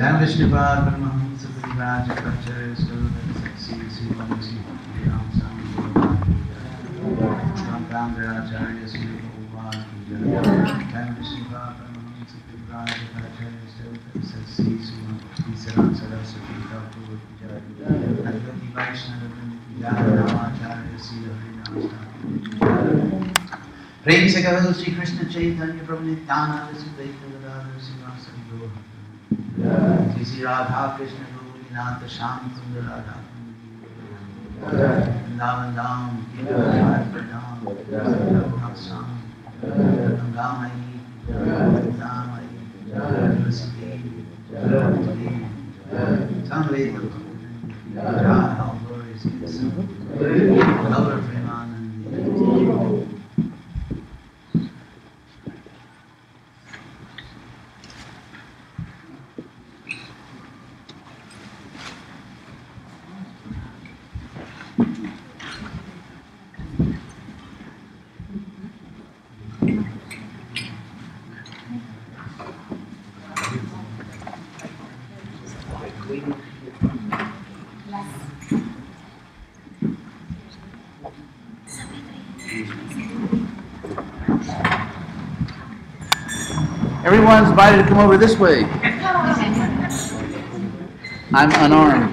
Jai Vishnupada Paramahamsa Parivrajya Kacharya Swarupa Saksi Sivansi Ram Sam Acharya Swarupa Uvad Jai Vishnupada Paramahamsa Parivrajya Kacharya Swarupa Saksi Sivansi Saram Saraswati Thakur Pujari Advati Vaishnava Pujari Acharya Sri Harinam Prem se Gavadu Sri Krishna Chaitanya Prabhu Nityananda Sudvaita Gadadhar Srivasadi Gaur Sri Radha Krishna Gauri Nata Sham Sundar Radha Vrindavan Dham Giridhar Pradham Raghunath Swami Gangamayi Gangamayi Tulsi Devi Samveda how glorious is Lover Premanandi. Everyone's invited to come over this way. I'm unarmed.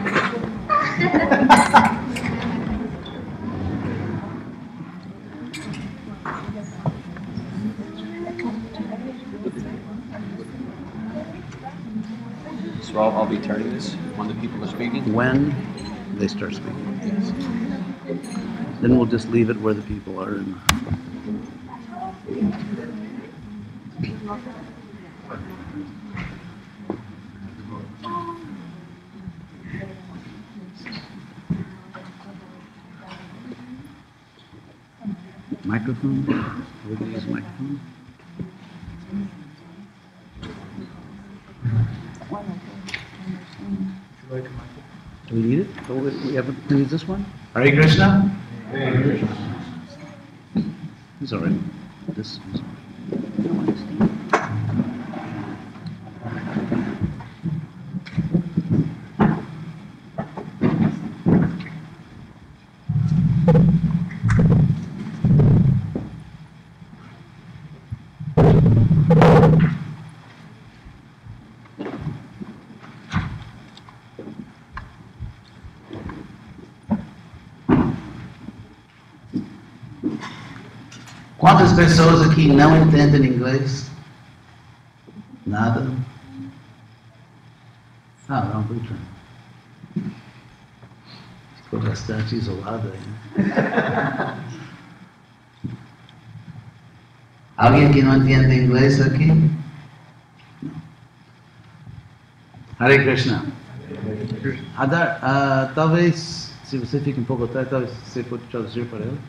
So I'll be turning this when the people are speaking? When they start speaking. Yes. Then we'll just leave it where the people are. Microphone? We're going to use a microphone. Do we need it? Oh, we have to use this one? Hare Krishna? Hare Krishna. It's all right. This is all right. Quantas pessoas aqui não entendem inglês? Nada? Ah, não, puxa. Ficou bastante isolado aí, né? Alguém que não entende inglês aqui? Não. Hare Krishna. Adar, talvez, se você fica um pouco atrás, talvez você pode traduzir para ele.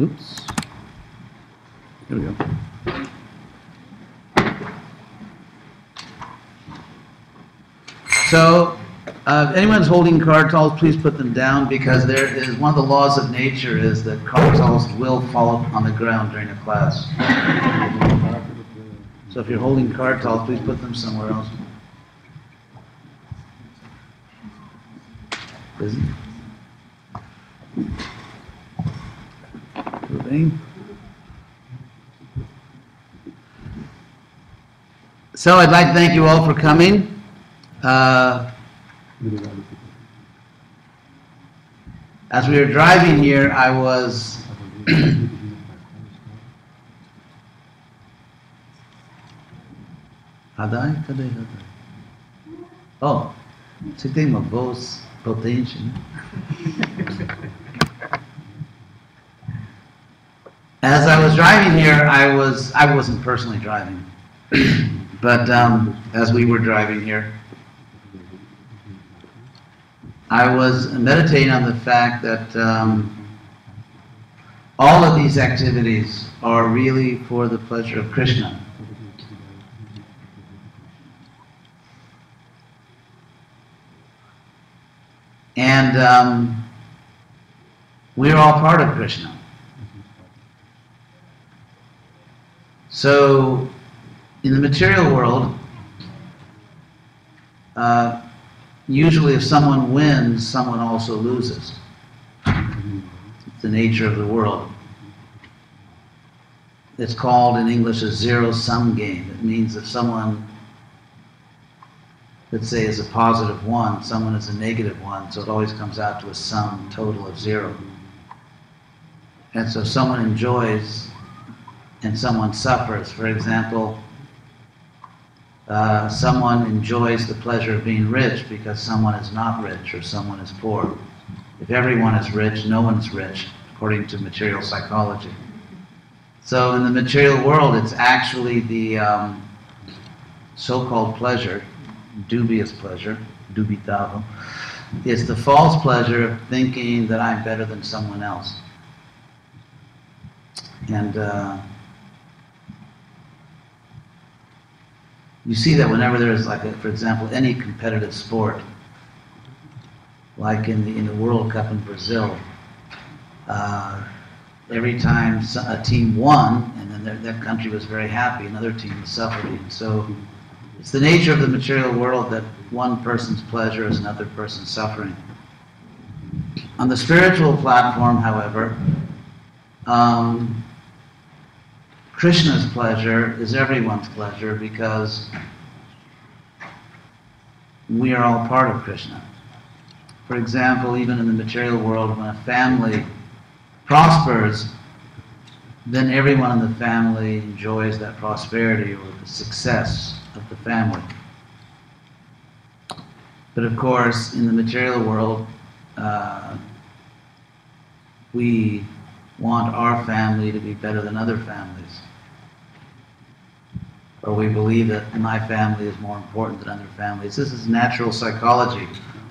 Oops. Here we go. So, if anyone's holding kartals, please put them down because there is one of the laws of nature is that kartals will fall on the ground during a class. So if you're holding kartals, please put them somewhere else. Busy? So I'd like to thank you all for coming. As we were driving here, I was Oh, você tem uma voz potente, né? As I was driving here, I wasn't personally driving, but as we were driving here, I was meditating on the fact that all of these activities are really for the pleasure of Krishna. And we're all part of Krishna. So, in the material world, usually if someone wins, someone also loses. It's the nature of the world. It's called in English a zero-sum game. It means if someone, let's say, is a positive 1, someone is a negative 1, so it always comes out to a sum total of 0. And so someone enjoys and someone suffers. For example, someone enjoys the pleasure of being rich because someone is not rich or someone is poor. If everyone is rich, no one's rich, according to material psychology. So in the material world, it's actually the so-called pleasure, dubious pleasure, dubitavo. It's the false pleasure of thinking that I'm better than someone else. And you see that whenever there is, like, for example, any competitive sport, like in the World Cup in Brazil, every time a team won, and then that country was very happy, another team was suffering. So it's the nature of the material world that one person's pleasure is another person's suffering. On the spiritual platform, however, Krishna's pleasure is everyone's pleasure because we are all part of Krishna. For example, even in the material world, when a family prospers, then everyone in the family enjoys that prosperity or the success of the family. But of course, in the material world, we want our family to be better than other families. Or we believe that my family is more important than other families. This is natural psychology,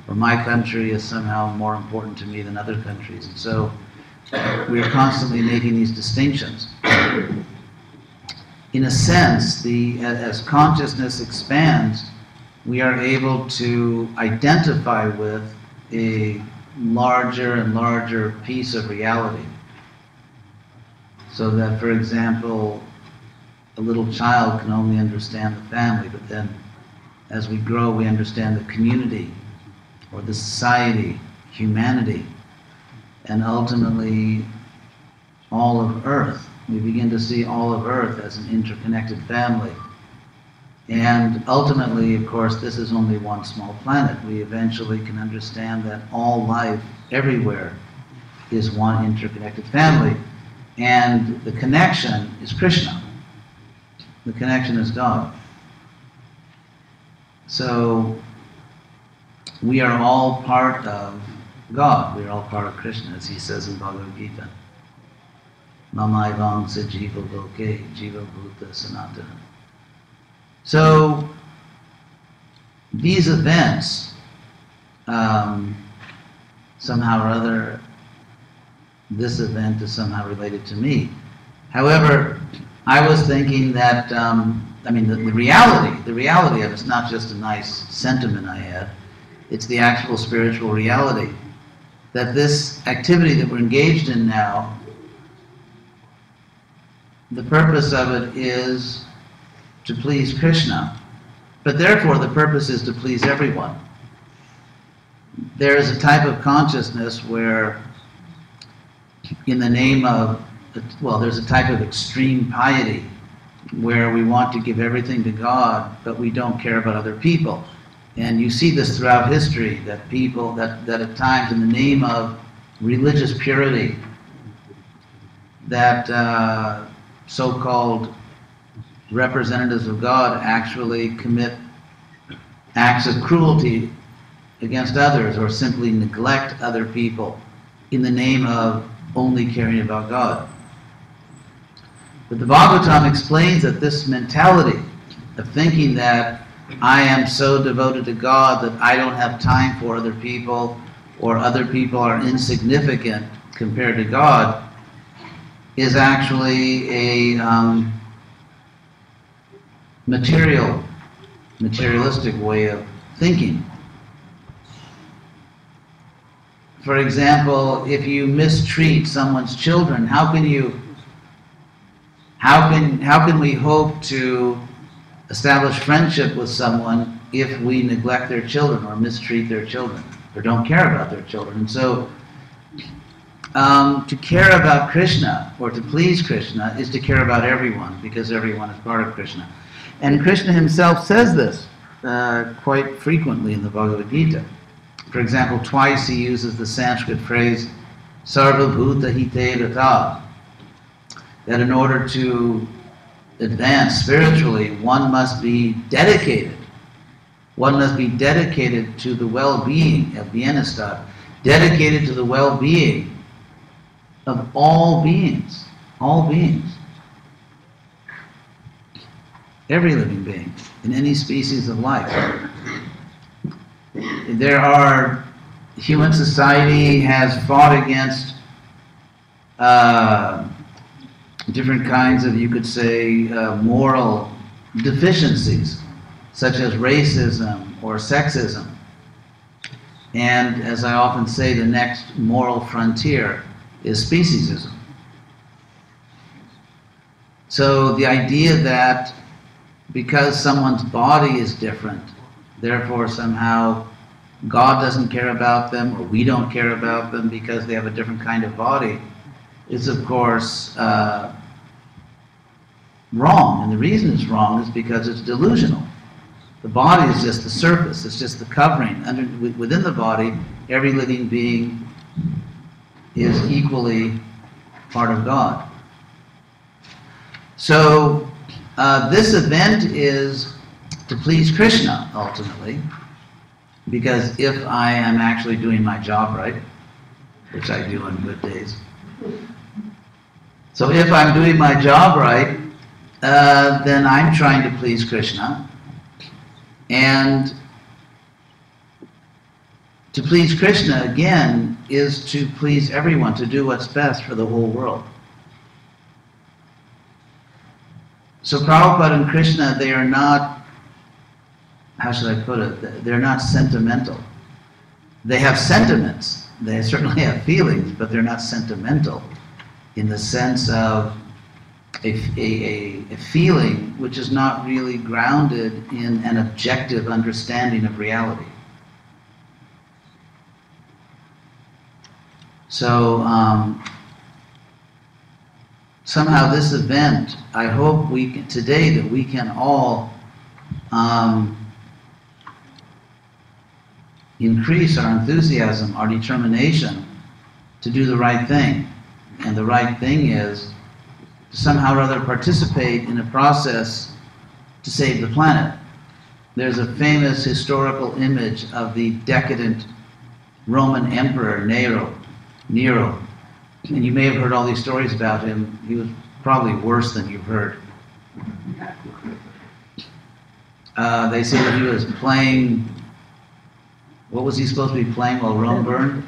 or my country is somehow more important to me than other countries. And so we are constantly making these distinctions. In a sense, as consciousness expands, we are able to identify with a larger and larger piece of reality. So that, for example, a little child can only understand the family, but then as we grow, we understand the community, or the society, humanity, and ultimately all of Earth. We begin to see all of Earth as an interconnected family. And ultimately, of course, this is only one small planet. We eventually can understand that all life everywhere is one interconnected family. And the connection is Krishna. The connection is God. So we are all part of God. We are all part of Krishna, as he says in Bhagavad Gita. Mamaivam se jiva loke, jiva bhuta sanatana. So these events, somehow or other, this event is somehow related to me. However, I was thinking that, the reality of it's not just a nice sentiment I had, it's the actual spiritual reality. That this activity that we're engaged in now, the purpose of it is to please Krishna, but therefore the purpose is to please everyone. There is a type of consciousness where, in the name of, there's a type of extreme piety where we want to give everything to God, but we don't care about other people. And you see this throughout history, that people, that at times in the name of religious purity, that so-called representatives of God actually commit acts of cruelty against others or simply neglect other people in the name of only caring about God. But the Bhagavatam explains that this mentality of thinking that I am so devoted to God that I don't have time for other people, or other people are insignificant compared to God, is actually a materialistic way of thinking. For example, if you mistreat someone's children, how can how can we hope to establish friendship with someone if we neglect their children or mistreat their children or don't care about their children? And so to care about Krishna or to please Krishna is to care about everyone, because everyone is part of Krishna. And Krishna himself says this quite frequently in the Bhagavad Gita. For example, twice he uses the Sanskrit phrase sarva bhuta hite rata, that in order to advance spiritually, one must be dedicated. One must be dedicated to the well-being of Vienestat, dedicated to the well-being of all beings, every living being in any species of life. Human society has fought against different kinds of, you could say, moral deficiencies, such as racism or sexism. And as I often say, the next moral frontier is speciesism. So the idea that because someone's body is different, therefore somehow God doesn't care about them, or we don't care about them because they have a different kind of body, is of course wrong. And the reason it's wrong is because it's delusional. The body is just the surface, it's just the covering. Within the body, every living being is equally part of God. So this event is to please Krishna, ultimately, because if I am actually doing my job right, which I do on good days, so if I'm doing my job right, then I'm trying to please Krishna. And to please Krishna, again, is to please everyone, to do what's best for the whole world. So Prabhupada and Krishna, they are not, how should I put it, they're not sentimental. They have sentiments, they certainly have feelings, but they're not sentimental in the sense of a feeling which is not really grounded in an objective understanding of reality. So somehow this event, I hope today that we can all increase our enthusiasm, our determination to do the right thing. And the right thing is to somehow or other participate in a process to save the planet. There's a famous historical image of the decadent Roman Emperor Nero. And you may have heard all these stories about him. He was probably worse than you've heard. They say that he was playing, what was he supposed to be playing while Rome burned?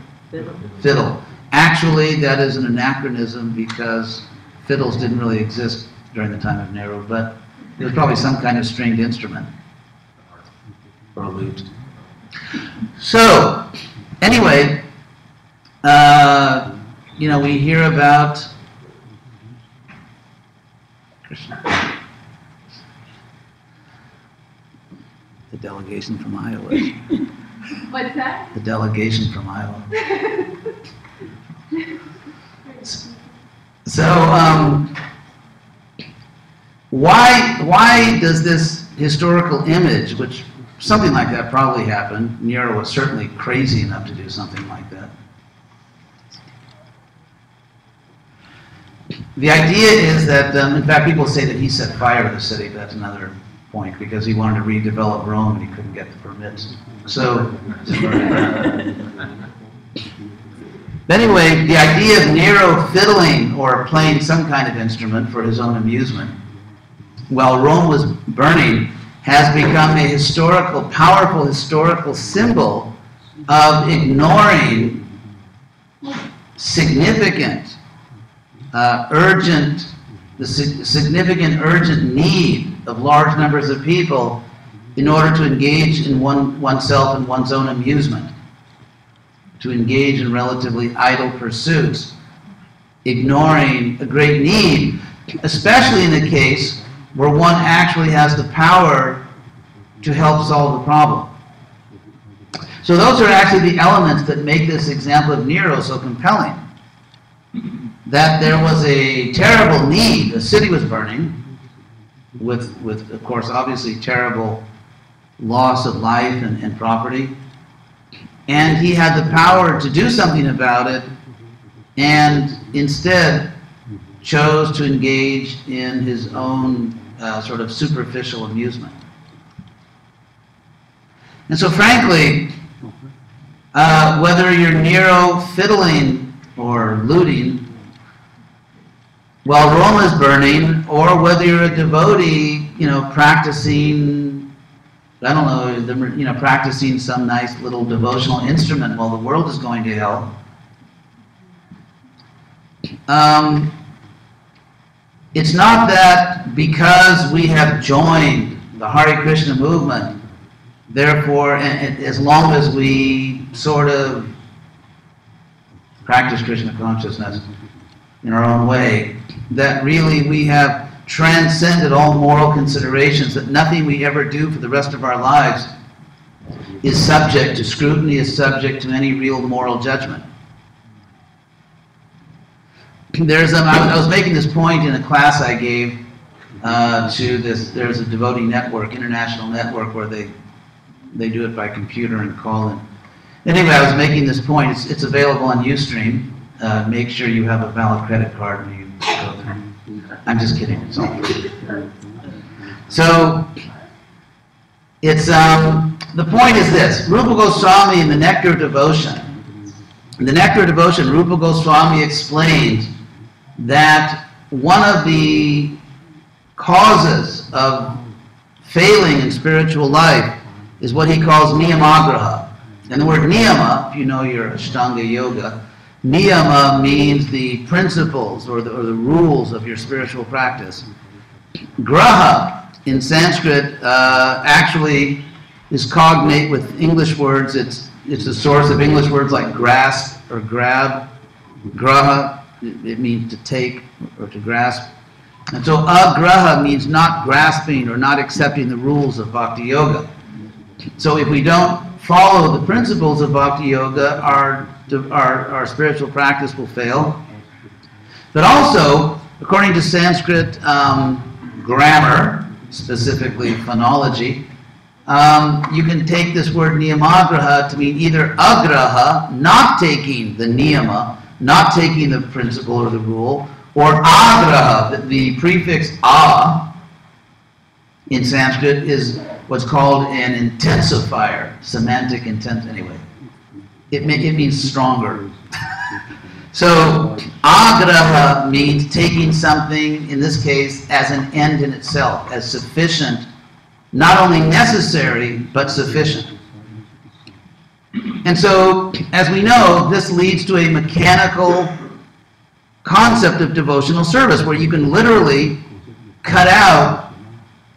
Fiddle. Actually, that is an anachronism because fiddles didn't really exist during the time of Nero, but it was probably some kind of stringed instrument or a lute. So, anyway, we hear about Krishna. The delegation from Iowa. What's that? The delegation from Iowa. So, why does this historical image, which something like that probably happened, Nero was certainly crazy enough to do something like that. The idea is that, in fact, people say that he set fire to the city, but that's another point, because he wanted to redevelop Rome and he couldn't get the permits. So, but anyway, the idea of Nero fiddling or playing some kind of instrument for his own amusement while Rome was burning has become a powerful historical symbol of ignoring significant, urgent need of large numbers of people in order to engage in oneself and one's own amusement, to engage in relatively idle pursuits, ignoring a great need especially in a case where one actually has the power to help solve the problem. So those are actually the elements that make this example of Nero so compelling. That there was a terrible need, the city was burning, with of course, obviously terrible loss of life and property. And he had the power to do something about it, and instead chose to engage in his own sort of superficial amusement. And so frankly, whether you're Nero fiddling or looting while Rome is burning, or whether you're a devotee, practicing, I don't know, practicing some nice little devotional instrument while the world is going to hell, it's not that because we have joined the Hare Krishna movement, therefore, and as long as we sort of practice Krishna consciousness in our own way, that really we have transcended all moral considerations, that nothing we ever do for the rest of our lives is subject to scrutiny, is subject to any real moral judgment. I was making this point in a class I gave to this. There's a devotee network, international network, where they do it by computer and call in. Anyway, I was making this point. It's available on Ustream. Make sure you have a valid credit card when you go there. I'm just kidding. It's all free. So it's the point is this: Rupa Goswami in the Nectar of Devotion. In the Nectar of Devotion, Rupa Goswami explained that one of the causes of failing in spiritual life is what he calls niyamagraha. And the word niyama, if you know your Ashtanga yoga, niyama means the principles or the rules of your spiritual practice. Graha in Sanskrit actually is cognate with English words. It's the source of English words like grasp or grab. Graha, it means to take or to grasp. And so agraha means not grasping or not accepting the rules of bhakti yoga. So if we don't follow the principles of bhakti yoga, our spiritual practice will fail. But also, according to Sanskrit grammar, specifically phonology, you can take this word niyamagraha to mean either agraha, not taking the niyama, not taking the principle or the rule, or agraha, the prefix a in Sanskrit is what's called an intensifier, semantic intent, anyway. It means stronger. So agraha means taking something, in this case, as an end in itself, as sufficient, not only necessary, but sufficient. And so, as we know, this leads to a mechanical concept of devotional service, where you can literally cut out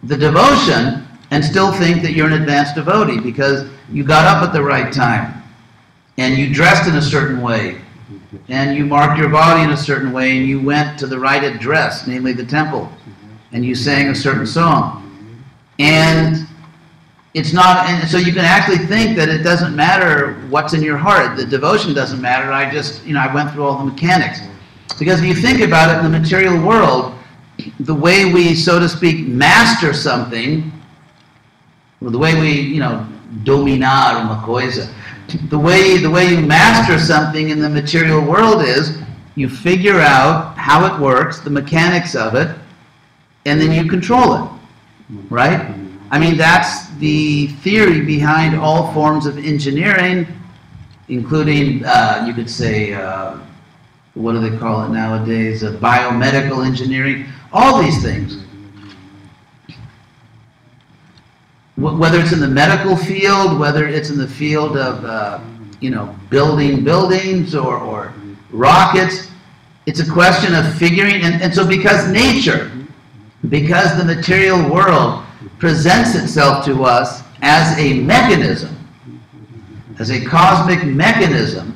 the devotion and still think that you're an advanced devotee because you got up at the right time, and you dressed in a certain way, and you marked your body in a certain way, and you went to the right address, namely the temple, and you sang a certain song. And it's not, and so you can actually think that it doesn't matter what's in your heart. The devotion doesn't matter. I went through all the mechanics. Because if you think about it, in the material world, the way we, so to speak, master something, or the way we, dominar uma coisa, the way you master something in the material world is you figure out how it works, the mechanics of it, and then you control it, right? I mean, that's the theory behind all forms of engineering, including, you could say, what do they call it nowadays, biomedical engineering, all these things. Whether it's in the medical field, whether it's in the field of, building buildings or rockets, it's a question of figuring, and so because the material world presents itself to us as a mechanism, as a cosmic mechanism,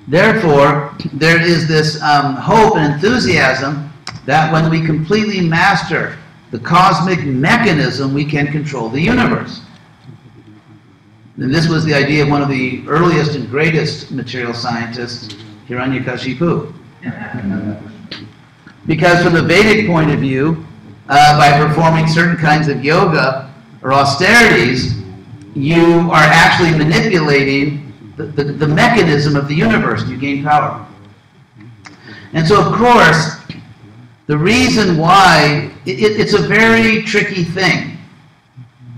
therefore there is this hope and enthusiasm that when we completely master the cosmic mechanism, we can control the universe. And this was the idea of one of the earliest and greatest material scientists, Hiranyakashipu. Because from the Vedic point of view, by performing certain kinds of yoga or austerities, you are actually manipulating the mechanism of the universe, and you gain power. And so, of course, the reason why, it's a very tricky thing,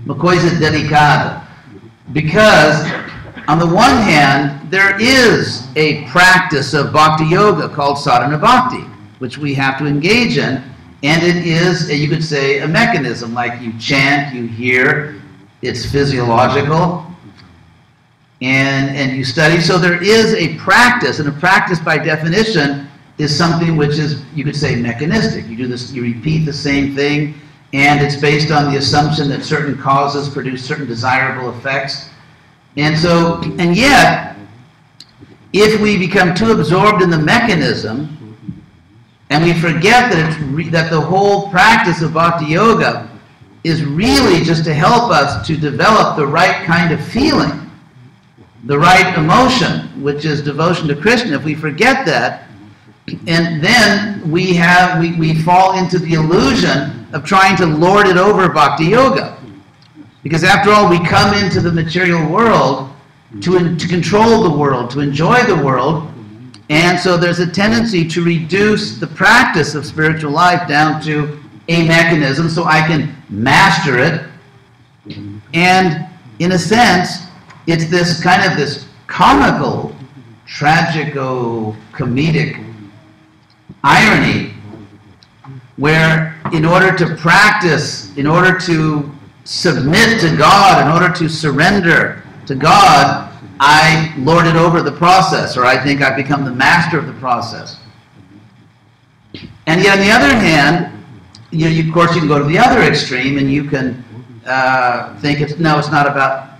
uma coisa delicada, because on the one hand, there is a practice of bhakti yoga called sadhana bhakti, which we have to engage in, and it is, you could say, a mechanism, like you chant, you hear, it's physiological, and you study. So there is a practice, and a practice by definition is something which is, you could say, mechanistic. You do this, you repeat the same thing, and it's based on the assumption that certain causes produce certain desirable effects. And so, and yet, if we become too absorbed in the mechanism, and we forget that, that the whole practice of bhakti yoga is really just to help us to develop the right kind of feeling, the right emotion, which is devotion to Krishna. If we forget that, and then we fall into the illusion of trying to lord it over bhakti yoga. Because after all, we come into the material world to control the world, to enjoy the world, and so there's a tendency to reduce the practice of spiritual life down to a mechanism so I can master it. And in a sense, it's this kind of this comical, tragico-comedic irony where in order to practice, in order to submit to God, in order to surrender to God, I lord it over the process, or I think I've become the master of the process. And yet on the other hand, of course you can go to the other extreme and you can think it's not about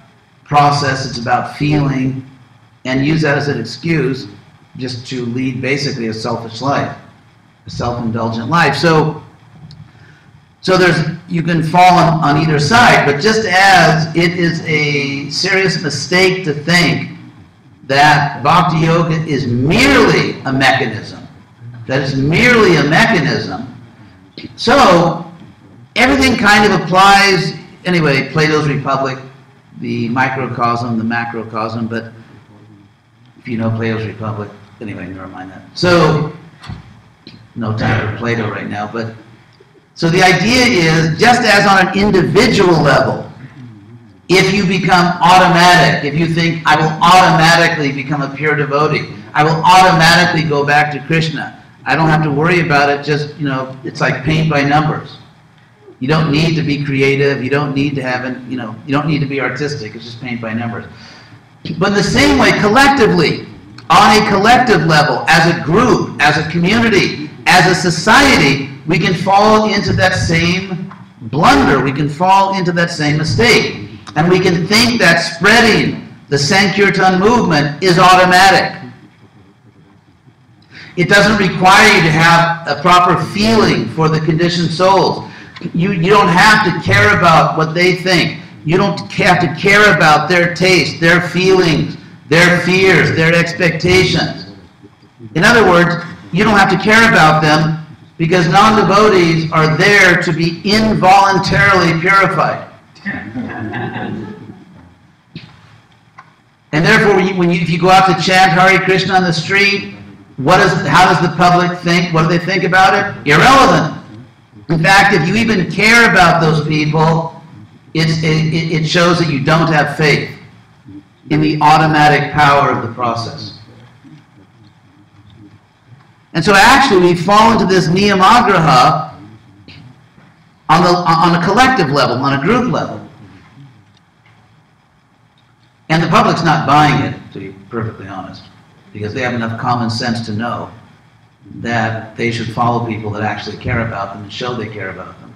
process, it's about feeling, and use that as an excuse just to lead basically a selfish life, a self-indulgent life. So you can fall on either side, but just as it is a serious mistake to think that bhakti yoga is merely a mechanism, so everything kind of applies, anyway, Plato's Republic, the microcosm, the macrocosm, but if you know Plato's Republic, anyway, never mind that. So, no time for Plato right now, but so the idea is, just as on an individual level, if you become automatic, if you think, I will automatically become a pure devotee, I will automatically go back to Krishna, I don't have to worry about it, just, it's like paint by numbers. You don't need to be creative, you don't need to have, you don't need to be artistic, it's just paint by numbers. But in the same way, collectively, on a collective level, as a group, as a community, as a society, we can fall into that same blunder, we can fall into that same mistake. And we can think that spreading the Sankirtan movement is automatic. It doesn't require you to have a proper feeling for the conditioned souls. You don't have to care about what they think. You don't have to care about their taste, their feelings, their fears, their expectations. In other words, you don't have to care about them because non-devotees are there to be involuntarily purified. And therefore, if you go out to chant Hare Krishna on the street, how does the public think? What do they think about it? Irrelevant. In fact, if you even care about those people, it shows that you don't have faith in the automatic power of the process. And so actually we fall into this niyamagraha on a collective level, on a group level. And the public's not buying it, to be perfectly honest, because they have enough common sense to know that they should follow people that actually care about them and show they care about them.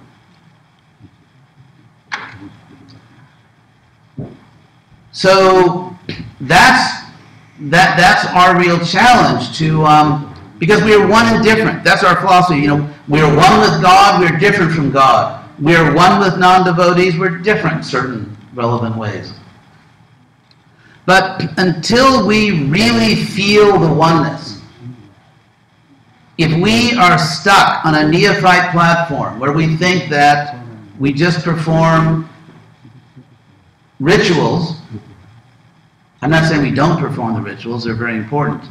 So that's our real challenge, to Because we are one and different. That's our philosophy. You know, we are one with God, we are different from God. We are one with non-devotees, we're different in certain relevant ways. But until we really feel the oneness, if we are stuck on a neophyte platform where we think that we just perform rituals, I'm not saying we don't perform the rituals, they're very important.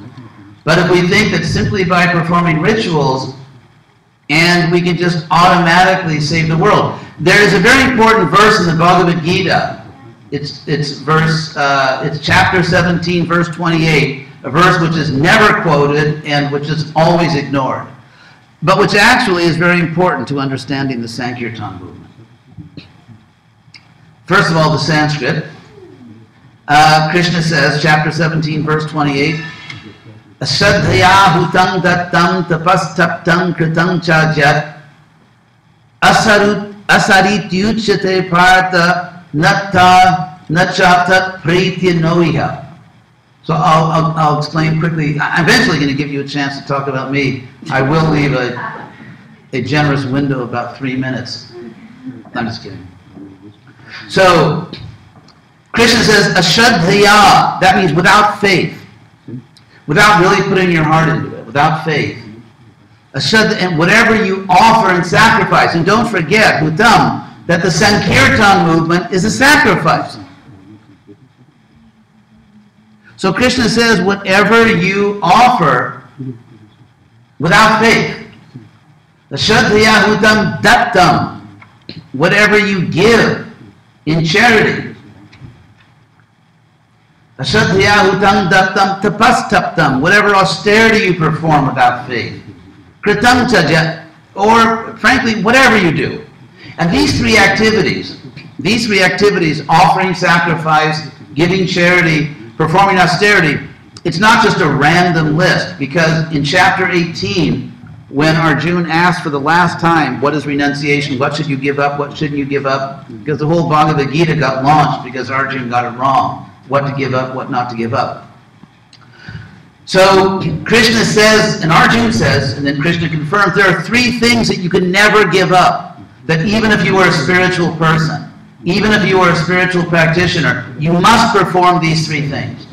But if we think that simply by performing rituals and we can just automatically save the world. There is a very important verse in the Bhagavad Gita. It's chapter 17, verse 28, a verse which is never quoted and which is always ignored, but which actually is very important to understanding the Sankirtan movement. First of all, the Sanskrit. Krishna says, chapter 17, verse 28, Ashadhaya hutam dattam tapastaptam kritam chajat asarityuchyate parta natta nachatat pritya noiha. So I'll explain quickly. I'm eventually going to give you a chance to talk about me. I will leave a generous window of about 3 minutes. I'm just kidding. So Krishna says ashadhaya, that means without faith. Without really putting your heart into it, without faith. And whatever you offer and sacrifice, and don't forget, hutam, that the Sankirtan movement is a sacrifice. So Krishna says, whatever you offer without faith, ashadhaya hutam dattam, whatever you give in charity, Ashadhyahutam dattam tapastaptam, whatever austerity you perform without faith. Kritam chaja, or frankly, whatever you do. And these three activities, offering sacrifice, giving charity, performing austerity, it's not just a random list, because in chapter 18, when Arjuna asked for the last time, what is renunciation, what should you give up, what shouldn't you give up, because the whole Bhagavad Gita got launched because Arjuna got it wrong. What to give up, what not to give up. So Krishna says, and Arjuna says, and then Krishna confirms, there are 3 things that you can never give up. That even if you are a spiritual person, even if you are a spiritual practitioner, you must perform these 3 things.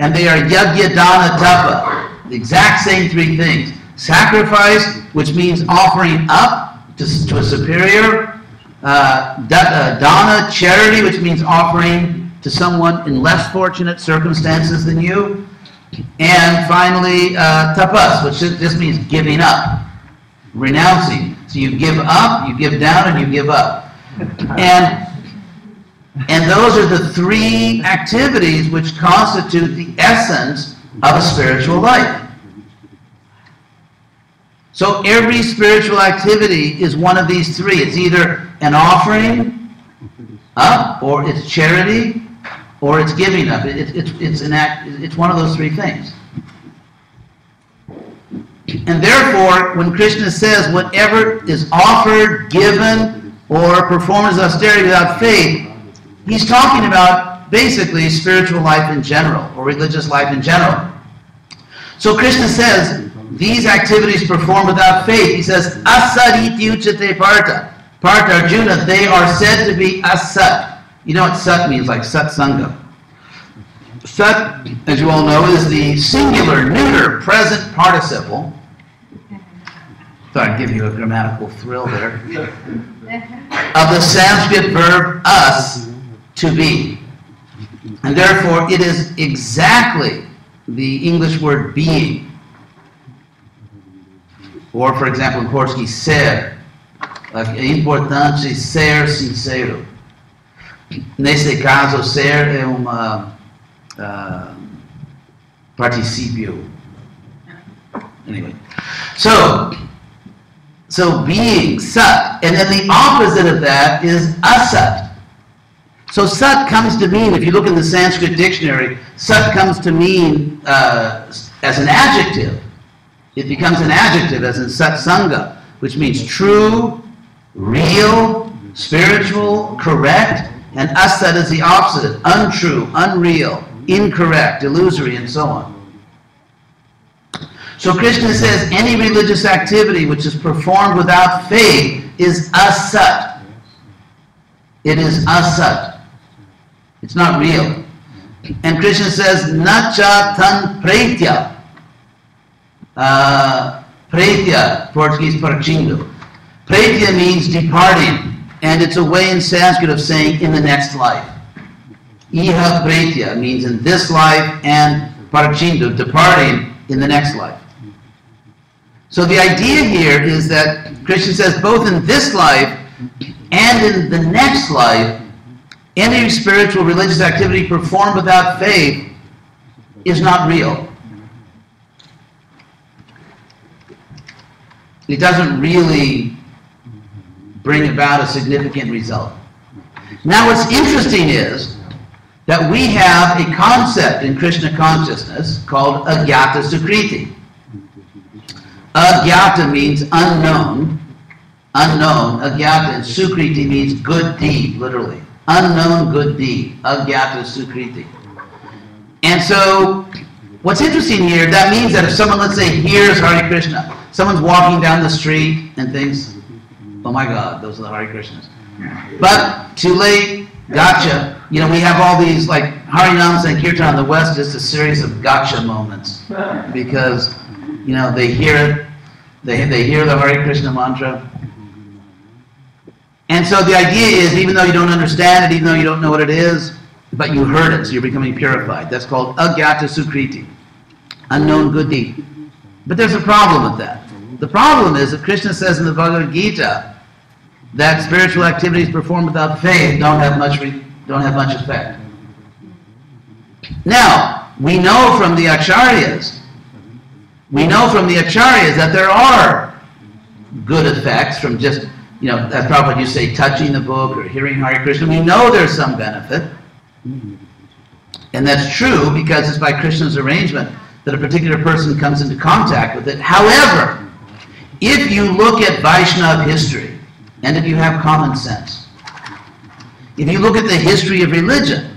And they are yajna, dana, tapa, the exact same 3 things. Sacrifice, which means offering up to a superior. Dana, charity, which means offering to someone in less fortunate circumstances than you. And finally, tapas, which just means giving up, renouncing. So you give up, you give down, and you give up. And those are the 3 activities which constitute the essence of a spiritual life. So every spiritual activity is one of these 3. It's either an offering up, or it's charity, or it's giving up. It's one of those 3 things. And therefore, when Krishna says whatever is offered, given, or performed as austerity without faith, he's talking about basically spiritual life in general, or religious life in general. So Krishna says, these activities performed without faith, he says, asariti uchate parta. Parta, Arjuna, they are said to be asat. You know what sat means, like satsanga. Sat, as you all know, is the singular, neuter, present participle. Thought I'd give you a grammatical thrill there. Of the Sanskrit verb us, to be. And therefore, it is exactly the English word being. Or, for example, in Portuguese, ser. Like, é importante ser sincero. Nesse caso, ser é uma participio. Anyway, so being, sat, and then the opposite of that is asat. So sat comes to mean, if you look in the Sanskrit dictionary, sat comes to mean as an adjective. It becomes an adjective as in satsanga, which means true, real, spiritual, correct, and asat is the opposite, untrue, unreal, incorrect, illusory, and so on. So Krishna says any religious activity which is performed without faith is asat. It is asat. It's not real. And Krishna says, nacha tan pretya. Pretya, Portuguese parchindo. Pretya means departing, and it's a way in Sanskrit of saying in the next life. Iha pretya means in this life, and parchindo, departing in the next life. So the idea here is that Krishna says both in this life and in the next life, any spiritual religious activity performed without faith is not real. It doesn't really bring about a significant result. Now what's interesting is that we have a concept in Krishna consciousness called Agyata Sukriti. Agyata means unknown. Unknown, Agyata, and Sukriti means good deed, literally. Unknown good deed, Agyata Sukriti. And so, what's interesting here, that means that if someone, let's say, hears Hare Krishna, someone's walking down the street and thinks, oh my God, those are the Hare Krishnas. But, too late, gotcha. You know, we have all these, like, Harinam Sankirtan on the West, just a series of gotcha moments. Because, you know, they hear it, they hear the Hare Krishna mantra. And so the idea is, even though you don't understand it, even though you don't know what it is, but you heard it, so you're becoming purified. That's called Agyata Sukriti, unknown good deed. But there's a problem with that. The problem is that Krishna says in the Bhagavad Gita that spiritual activities performed without faith don't have much effect. Now, we know from the Acharyas that there are good effects from just, you know, as Prabhupada used to say, touching the book or hearing Hare Krishna. We know there's some benefit. And that's true because it's by Krishna's arrangement that a particular person comes into contact with it. However, if you look at Vaishnava history, and if you have common sense, if you look at the history of religion,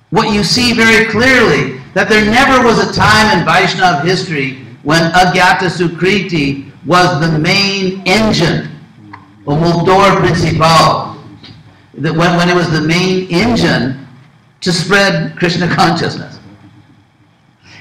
what you see very clearly, that there never was a time in Vaishnava history when Agyata Sukriti was the main engine, or motor principal, that when it was the main engine to spread Krishna consciousness.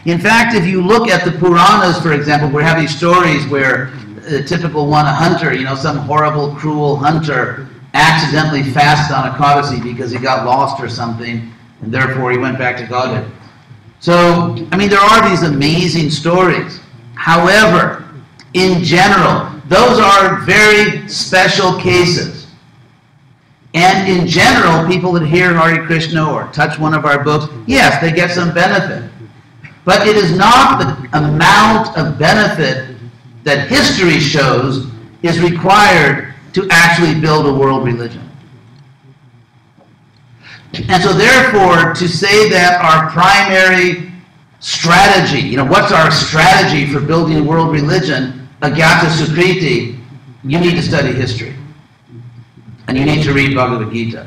In fact, if you look at the Puranas, for example, we have these stories where a typical one, a hunter, you know, some horrible, cruel hunter accidentally fasted on Ekadasi because he got lost or something, and therefore he went back to Godhead. So, I mean, there are these amazing stories. However, in general, those are very special cases. And in general, people that hear Hare Krishna or touch one of our books, yes, they get some benefit. But it is not the amount of benefit that history shows is required to actually build a world religion. And so therefore, to say that our primary strategy, you know, what's our strategy for building world religion, Agyata Sukriti, you need to study history. And you need to read Bhagavad Gita.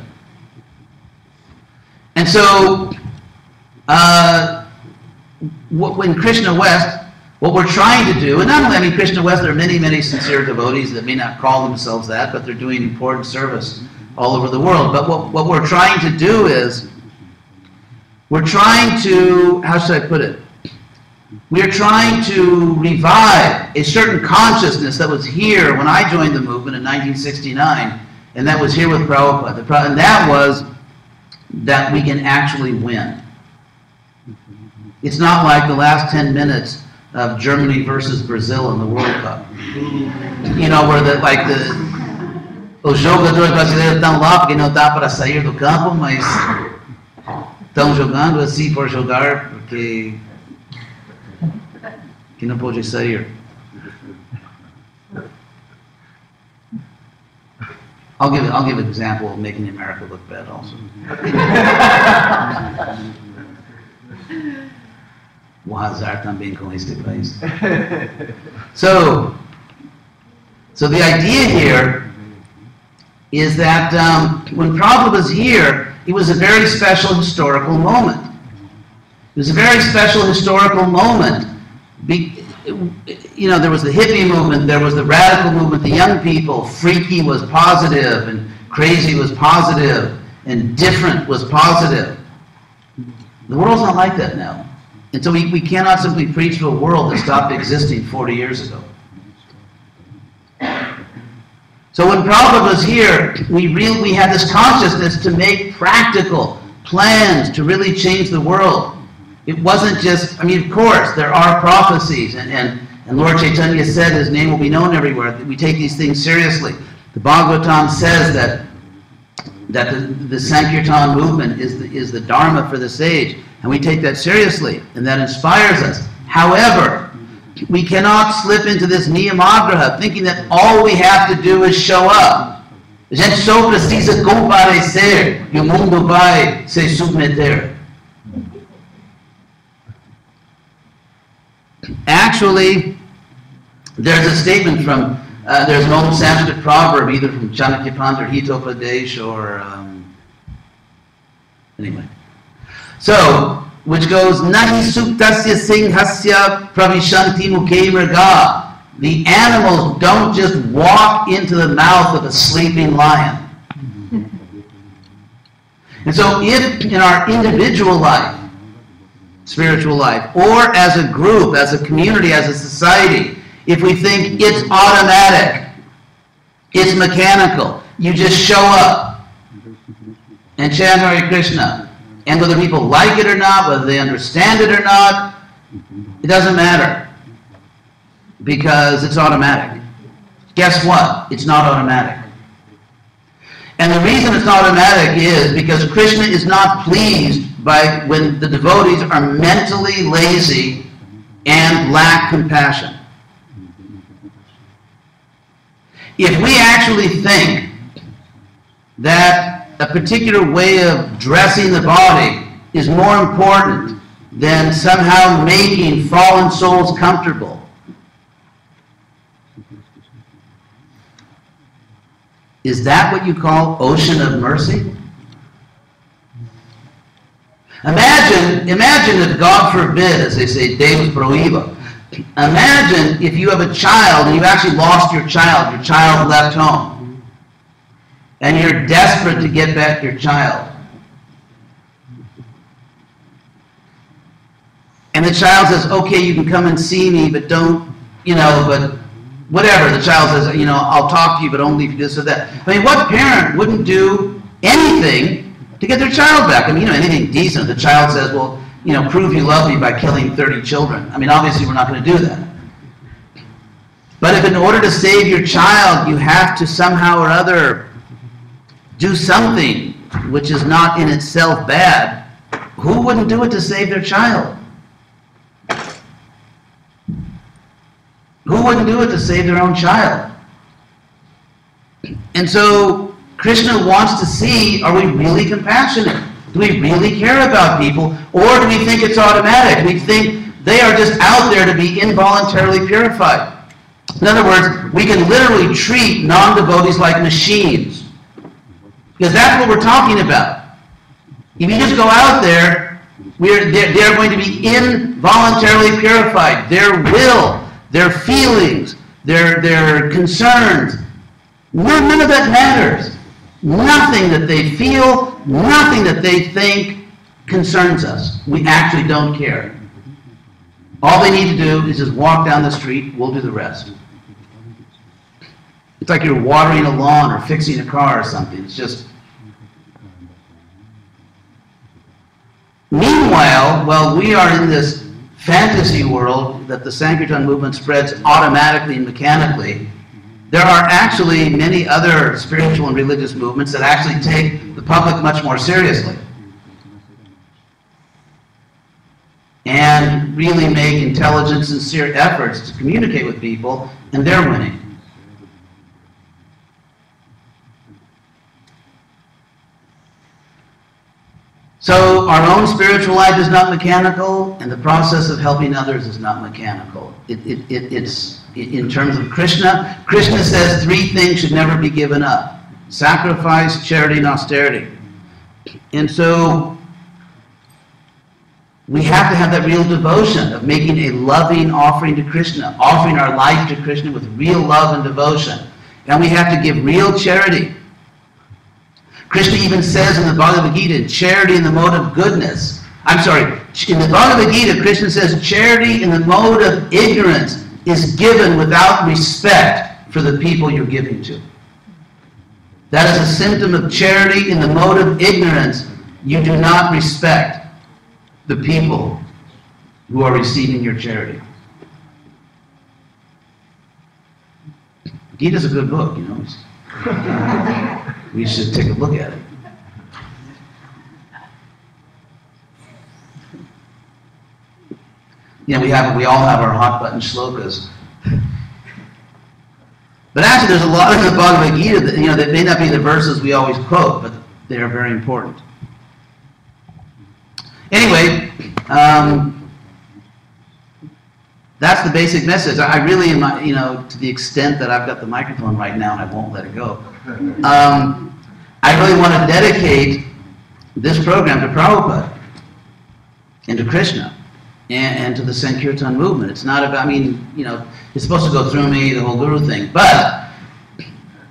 And so, in Krishna West, what we're trying to do, and not only, I mean, Krishna West, there are many, many sincere devotees that may not call themselves that, but they're doing important service all over the world. But what we're trying to do is, we're trying to, how should I put it? We're trying to revive a certain consciousness that was here when I joined the movement in 1969, and that was here with Prabhupada. And that was that we can actually win. It's not like the last 10 minutes of Germany versus Brazil in the World Cup. You know, where os jogadores brasileiros estão lá porque não dá para sair do campo, mas estão jogando assim por jogar porque que não pode sair. I'll give an example of making America look bad also. O azar também com este país. So the idea here is that when Prabhupada was here, it was a very special historical moment. It was a very special historical moment you know, there was the hippie movement, there was the radical movement, the young people. Freaky was positive, and crazy was positive, and different was positive. The world's not like that now. And so we cannot simply preach to a world that stopped existing 40 years ago. So when Prabhupada was here, we had this consciousness to make practical plans to really change the world. It wasn't just, I mean, of course, there are prophecies, and Lord Chaitanya said his name will be known everywhere. We take these things seriously. The Bhagavatam says that the Sankirtan movement is the Dharma for the sage, and we take that seriously, and that inspires us. However, we cannot slip into this niyamagraha, thinking that all we have to do is show up. A gente só precisa comparecer e o mundo vai se submeter. Actually, there's a statement from, there's an old Sanskrit proverb, either from Chanakya Pant or Hitopadesh or, anyway. So, which goes, Nahi suktasya singhasya pravishanti mukhe mrga. The animals don't just walk into the mouth of a sleeping lion. And so if in our individual life, spiritual life, or as a group, as a community, as a society, if we think it's automatic, it's mechanical, you just show up and chant Hare Krishna, and whether people like it or not, whether they understand it or not, it doesn't matter, because it's automatic. Guess what? It's not automatic. And the reason it's not automatic is because Krishna is not pleased by when the devotees are mentally lazy and lack compassion. If we actually think that a particular way of dressing the body is more important than somehow making fallen souls comfortable, is that what you call ocean of mercy? Imagine if, God forbid, as they say, Deus prohiba. Imagine if you have a child and you actually lost your child left home, and you're desperate to get back your child. And the child says, okay, you can come and see me, but don't, but whatever. The child says, I'll talk to you, but only if you do this or that. I mean, what parent wouldn't do anything to get their child back? I mean, anything decent. The child says, well, prove you love me by killing 30 children. I mean, obviously we're not going to do that. But if in order to save your child, you have to somehow or other do something which is not in itself bad, who wouldn't do it to save their child? Who wouldn't do it to save their own child? And so Krishna wants to see, are we really compassionate? Do we really care about people? Or do we think it's automatic? We think they are just out there to be involuntarily purified. In other words, we can literally treat non-devotees like machines. Because that's what we're talking about. If you just go out there, they're going to be involuntarily purified. Their will, their feelings, their concerns, none of that matters. Nothing that they feel, nothing that they think concerns us. We actually don't care. All they need to do is just walk down the street, we'll do the rest. It's like you're watering a lawn or fixing a car or something. It's just... Meanwhile, while we are in this fantasy world that the Sankirtan movement spreads automatically and mechanically, there are actually many other spiritual and religious movements that actually take the public much more seriously and really make intelligent, sincere efforts to communicate with people, and they're winning. So our own spiritual life is not mechanical, and the process of helping others is not mechanical. It's in terms of Krishna. Krishna says 3 things should never be given up: sacrifice, charity, and austerity. And so we have to have that real devotion of making a loving offering to Krishna, offering our life to Krishna with real love and devotion. And we have to give real charity. Krishna even says in the Bhagavad Gita, charity in the mode of goodness. In the Bhagavad Gita, Krishna says charity in the mode of ignorance is given without respect for the people you're giving to. That is a symptom of charity in the mode of ignorance. You do not respect the people who are receiving your charity. Gita's a good book, you know. We should take a look at it. You know, we all have our hot button shlokas. But actually, there's a lot in the Bhagavad Gita that, you know, that may not be the verses we always quote, but they are very important. Anyway, that's the basic message. I really, you know, to the extent that I've got the microphone right now and I won't let it go, I really want to dedicate this program to Prabhupada and to Krishna and to the Sankirtan movement. It's not about, I mean, you know, it's supposed to go through me, the whole guru thing, but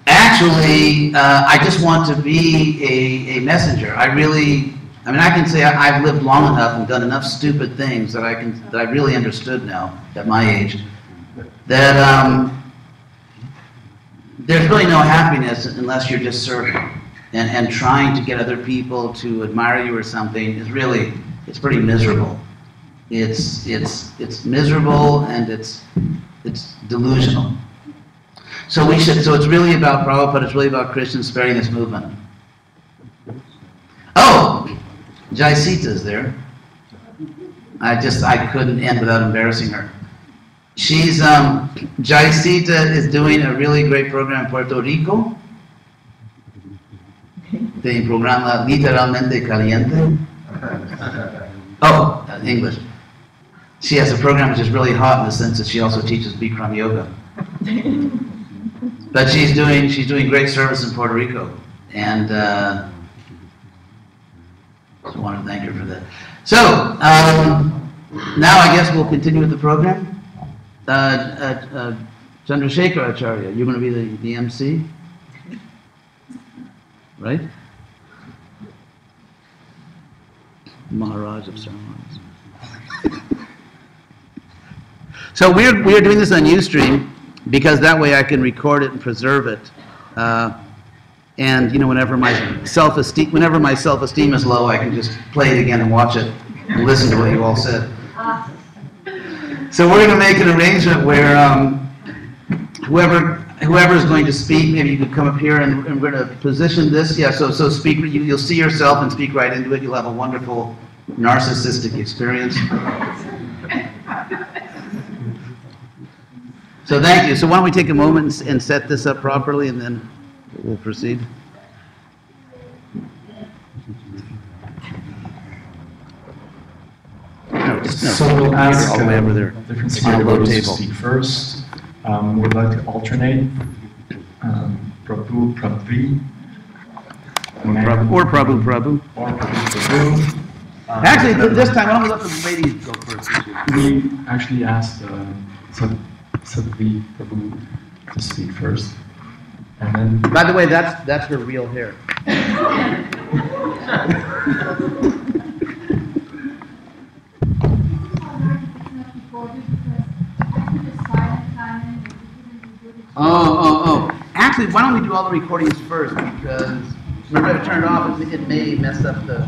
actually, I just want to be a messenger. I can say I've lived long enough and done enough stupid things that I really understood now at my age that there's really no happiness unless you're just serving and trying to get other people to admire you or something is really, it's pretty miserable. It's miserable and it's delusional. So it's really about Prabhupada, it's really about Krishna spreading this movement. Oh, Jai Sita's there. I couldn't end without embarrassing her. Jai Sita is doing a really great program in Puerto Rico. Tem programa literalmente caliente. Oh, English. She has a program which is really hot in the sense that she also teaches Bikram yoga. But she's doing great service in Puerto Rico, and I want to thank her for that. So now I guess we'll continue with the program. Chandrasekhar Acharya, you're going to be the MC, right? Maharaj of ceremonies. So we are doing this on Ustream because that way I can record it and preserve it. And you know, whenever my self-esteem is low, I can just play it again and watch it and listen to what you all said. So we're going to make an arrangement where whoever is going to speak, maybe you could come up here and we're going to position this. Yeah. So speak. You'll see yourself and speak right into it. You'll have a wonderful narcissistic experience. So thank you. So why don't we take a moment and set this up properly, and then we'll proceed. So we'll ask all the way over there. different On a low speakers to table. speak first. We'd like to alternate. Prabhu, Prabhu. Or Prabhu. Or Prabhu. Actually, this time, why don't we let the ladies go first? We actually asked Sadhvi Prabhu to speak first. And then By the way, that's her real hair. Oh. Actually, why don't we do all the recordings first? Because remember, I turned it off, it may mess up the...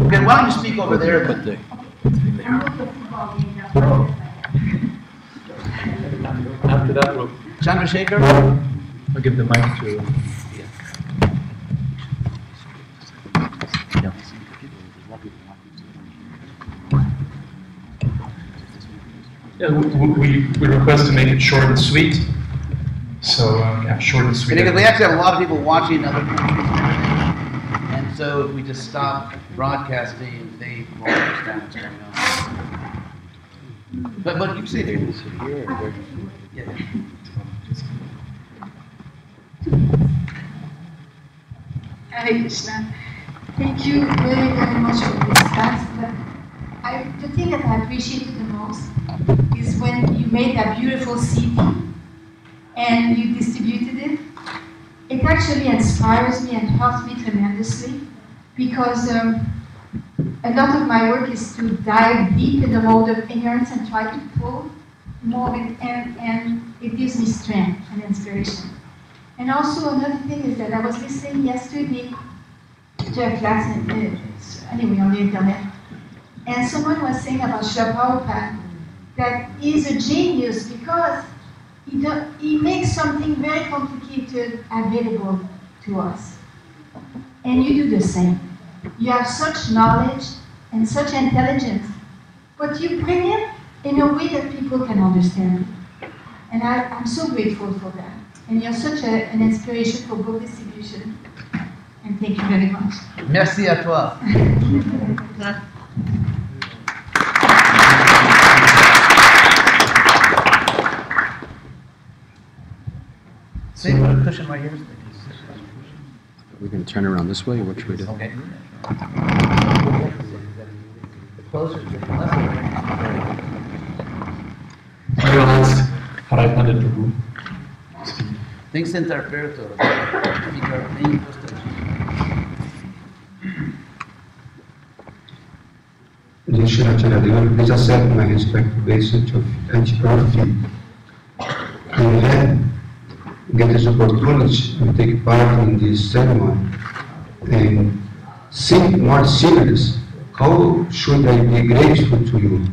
Okay, why don't you speak over there? Put the after that, we'll Chandrasekhar? I'll give the mic to. Yeah, we request to make it short and sweet. So yeah, short and sweet. Because we actually have a lot of people watching in other countries, and so if we just stop broadcasting, they won't understand what's going on. But you say they will sit here. Yeah. Hare Krishna. Thank you very, very much for this class. The thing that I appreciated the most is when you made that beautiful CD and you distributed it. It actually inspires me and helps me tremendously because a lot of my work is to dive deep in the mode of ignorance and try to pull more of it, and it gives me strength and inspiration. And also another thing is that I was listening yesterday to a class, anyway, on the internet, and someone was saying about Srila Prabhupada that he's a genius because he makes something very complicated available to us. And you do the same. You have such knowledge and such intelligence, but you bring it in a way that people can understand. And I'm so grateful for that. And you're such an inspiration for book distribution. And thank you very much. Merci à toi. See, put a cushion right here. We're going to turn around this way, or what should we do? Okay. Closer to the left. I realized how I wanted to speak. Tem que sentar perto. Ficar bem encostadinho. Please accept my respectful message of anti-profit. I had get this opportunity to take part in this ceremony and think more serious. How should I be grateful to you?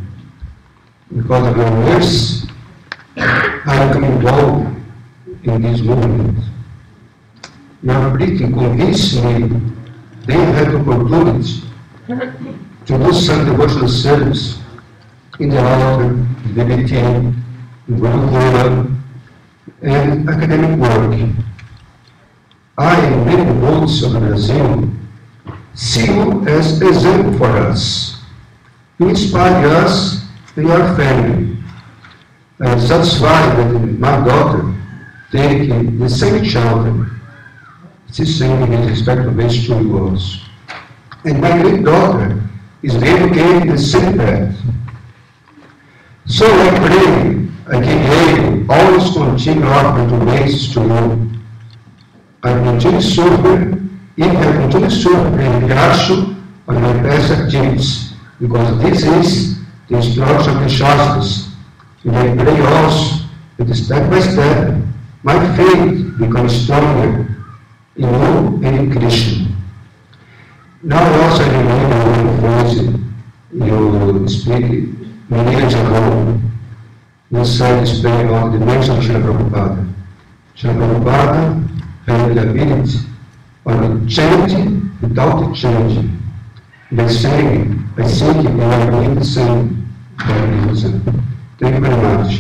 Because of your mercy, I am involved in this movement. Your preaching convinced me they have the opportunity to do some devotional service in the altar, in the BT, in Goloka, and academic work. I and many votes of Brazil see you as example for us. You inspire us and your family. I am satisfied that my daughter take the same children. She's saying his respectful message to you also. And my great daughter is dedicated in the same path. So I pray, I can always continue offering donations to you. I continue suffering, if I continue suffering reaction on my past activities, because this is the instruction of the Shastras. And I pray also that step by step, my faith becomes stronger in you and in Krishna. Now also I remember one phrase you speak many years ago. You said speaking about the mention of Srila Prabhupada. Srila Prabhupada had the ability of changing without changing. By saying, I think we are doing the same for reason. Thank you very much.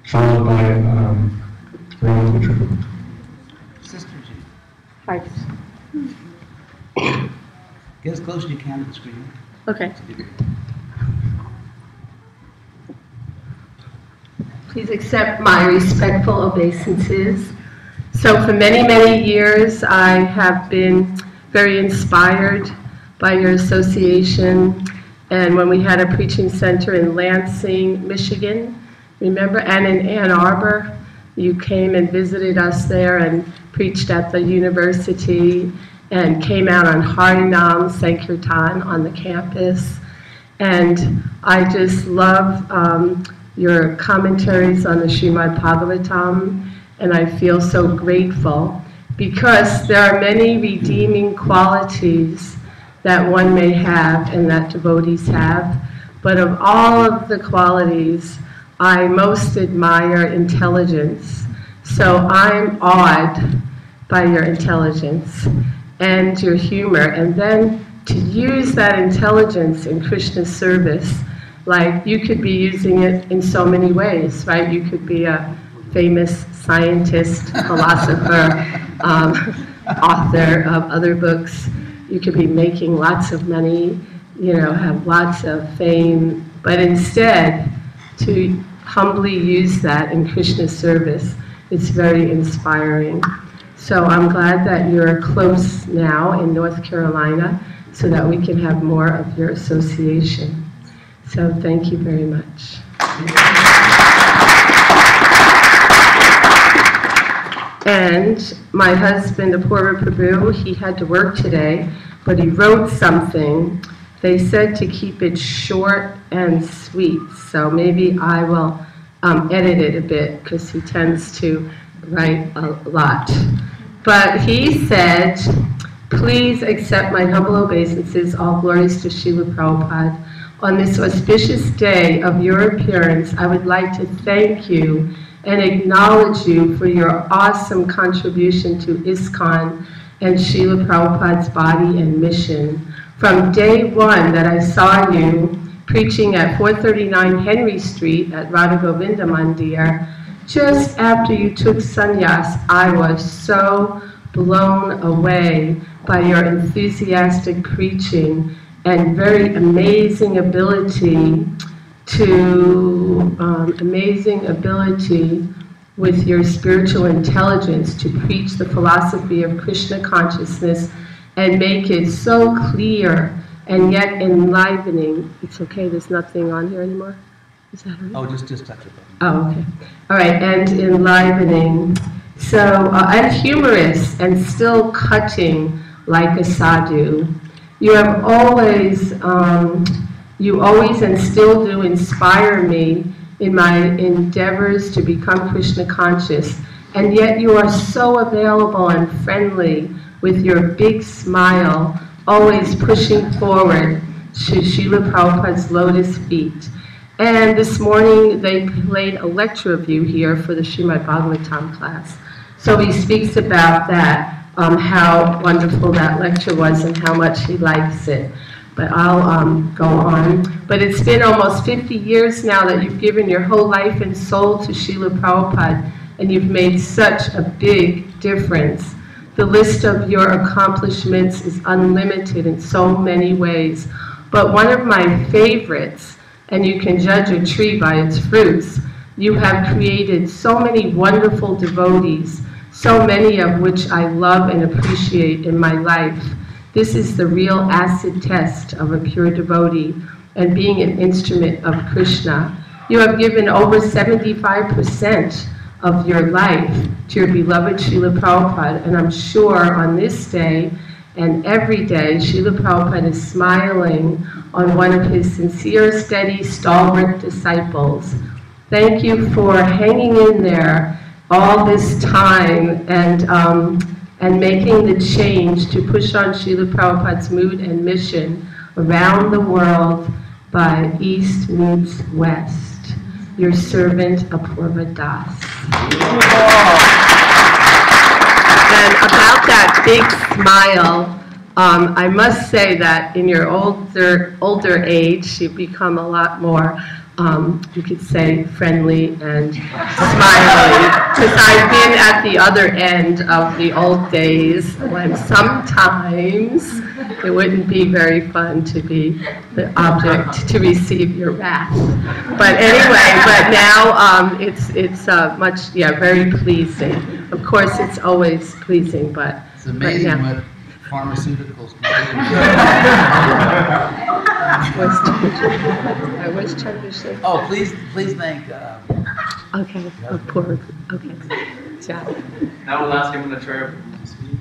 Followed by Roman Triple. Sister G. Hi. Get as close as you can to the screen. Okay. Please accept my respectful obeisances. So for many, many years, I have been very inspired by your association. And when we had a preaching center in Lansing, Michigan, remember, and in Ann Arbor, you came and visited us there and preached at the university and came out on Harinam Sankirtan on the campus. And I just love your commentaries on the Srimad Bhagavatam, and I feel so grateful because there are many redeeming qualities that one may have and that devotees have, but of all of the qualities, I most admire intelligence. So I'm awed by your intelligence and your humor, and then to use that intelligence in Krishna's service, like you could be using it in so many ways, right? You could be a famous scientist, philosopher, author of other books. You could be making lots of money, you know, have lots of fame, but instead to humbly use that in Krishna's service, it's very inspiring. So I'm glad that you're close now in North Carolina so that we can have more of your association. So thank you very much. And my husband, Apurva Prabhu, he had to work today, but he wrote something. They said to keep it short and sweet, so maybe I will edit it a bit because he tends to write a lot. But he said, please accept my humble obeisances, all glories to Srila Prabhupada. On this auspicious day of your appearance, I would like to thank you and acknowledge you for your awesome contribution to ISKCON and Srila Prabhupada's body and mission. From day one that I saw you preaching at 439 Henry Street at Radha Govinda Mandir, just after you took sannyas, I was so blown away by your enthusiastic preaching and very amazing ability with your spiritual intelligence to preach the philosophy of Krishna consciousness and make it so clear and yet enlivening. It's okay, there's nothing on here anymore? Is that right? Oh, just touch it. Oh, okay. All right, and enlivening. So, and humorous and still cutting like a sadhu. You have always, you always and still do inspire me in my endeavors to become Krishna conscious. And yet you are so available and friendly with your big smile, always pushing forward to Srila Prabhupada's lotus feet. And this morning they played a lecture of you here for the Srimad Bhagavatam class. So he speaks about that, how wonderful that lecture was and how much he likes it. But I'll go on. But it's been almost 50 years now that you've given your whole life and soul to Srila Prabhupada, and you've made such a big difference. The list of your accomplishments is unlimited in so many ways. But one of my favorites, and you can judge a tree by its fruits, you have created so many wonderful devotees, so many of which I love and appreciate in my life. This is the real acid test of a pure devotee and being an instrument of Krishna. You have given over 75% of your life to your beloved Srila Prabhupada, and I'm sure on this day and every day, Srila Prabhupada is smiling on one of his sincere, steady, stalwart disciples. Thank you for hanging in there all this time and making the change to push on Srila Prabhupada's mood and mission around the world by East meets West. Your servant, Apurva Das. And about that big smile, I must say that in your older age, you've become a lot more, you could say, friendly and smiling. Because I've been at the other end of the old days when sometimes it wouldn't be very fun to be the object to receive your wrath. But anyway, but now it's much, very pleasing. Of course, it's always pleasing, but it's amazing now, what pharmaceuticals can I was trying to say. Oh, please thank. Okay, poor. Okay, yeah. Now we'll ask Yamunacharya to speak.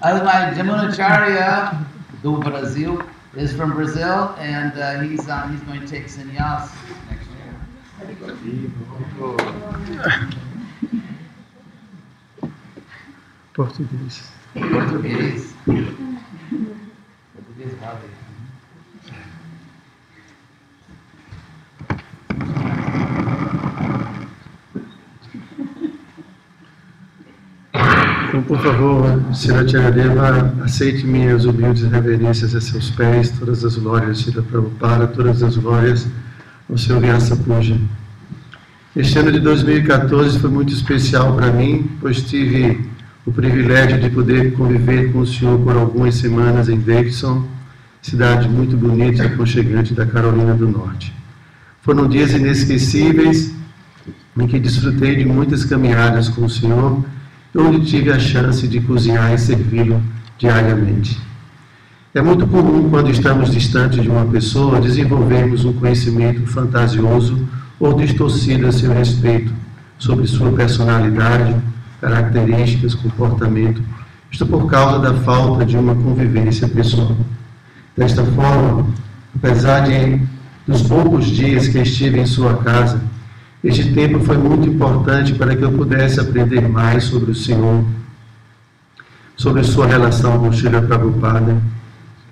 My Yamunacharya do Brazil is from Brazil, and he's going to take sannyas next year. Português. Português. Português vale. Então, por favor, Srila Charadeva, aceite minhas humildes reverências a seus pés, todas as glórias, Srila Prabhupada, todas as glórias ao seu Vyasa Puja. Este ano de 2014 foi muito especial para mim, pois tive o privilégio de poder conviver com o senhor por algumas semanas em Davidson, cidade muito bonita e aconchegante da Carolina do Norte. Foram dias inesquecíveis em que desfrutei de muitas caminhadas com o senhor, onde tive a chance de cozinhar e servi-lo diariamente. É muito comum, quando estamos distantes de uma pessoa, desenvolvermos um conhecimento fantasioso ou distorcido a seu respeito, sobre sua personalidade, características, comportamento, isto por causa da falta de uma convivência pessoal. Desta forma, apesar dos poucos dias que estive em sua casa, este tempo foi muito importante para que eu pudesse aprender mais sobre o Senhor, sobre sua relação com Srila Prabhupada,